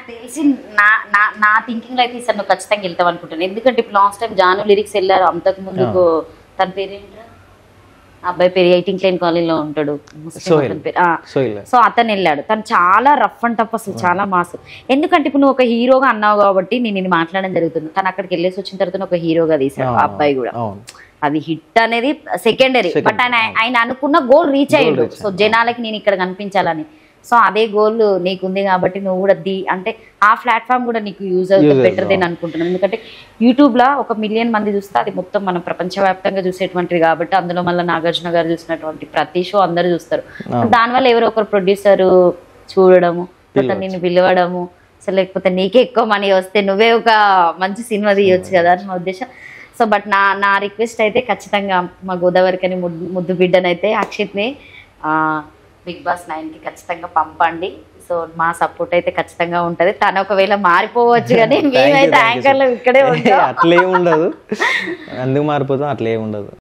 తెలిసి నా నా నా థింకింగ్ లో అయితే ఈసారి నువ్వు ఖచ్చితంగా వెళ్తావు అనుకుంటాను. ఎందుకంటే ఇప్పుడు లాస్ట్ టైం జాను లిరిక్స్ వెళ్ళారు, అంతకు ముందుకు తన పేరేంట్రా అబ్బాయి పేరు 18 లైన్ కాలనీలో ఉంటాడు, సో అతను వెళ్ళాడు. తను చాలా రఫ్ అండ్ టఫ్, అసలు చాలా మాస్. ఎందుకంటే ఇప్పుడు నువ్వు ఒక హీరోగా అన్నావు కాబట్టి నేను ఇది మాట్లాడడం జరుగుతుంది. తను అక్కడికి వెళ్ళేసి వచ్చిన తర్వాత ఒక హీరోగా తీసాడు ఆ అబ్బాయి కూడా. అది హిట్ అనేది సెకండరీ, బట్ ఆయన అనుకున్న గోల్ రీచ్ అయ్యాడు. సో జనాలకి నేను ఇక్కడ కనిపించాలని, సో అదే గోల్ నీకుంది కాబట్టి నువ్వు కూడా అంటే ఆ ప్లాట్ఫామ్ కూడా నీకు యూజ్ అవుతుంది, బెటర్ దేని అనుకుంటున్నాను. ఎందుకంటే యూట్యూబ్ లో 1 మిలియన్ మంది చూస్తే అది మొత్తం మనం ప్రపంచవ్యాప్తంగా చూసేటువంటిది కాబట్టి, అందులో మళ్ళీ నాగార్జున గారు చూసినటువంటి ప్రతి షో అందరూ చూస్తారు. దానివల్ల ఎవరో ఒకరు ప్రొడ్యూసర్ చూడడము, నిన్ను పిలవడము, అసలు లేకపోతే నీకే ఎక్కువ మనీ వస్తే నువ్వే ఒక మంచి సినిమా తీయొచ్చు కదా అని మా ఉద్దేశం. సో బట్ నా రిక్వెస్ట్ అయితే ఖచ్చితంగా మా గోదావరికని ముద్దు బిడ్డనైతే అక్షిత్ని బిగ్ బాస్ 9కి ఖచ్చితంగా పంపండి. సో మా సపోర్ట్ అయితే ఖచ్చితంగా ఉంటది. తను ఒకవేళ మారిపోవచ్చు కానీ మేమైతే యాంకర్లు ఇక్కడే ఉంటాం. అట్లే ఉండదు, ఎందుకు మారిపోతాం, అట్లే ఉండదు.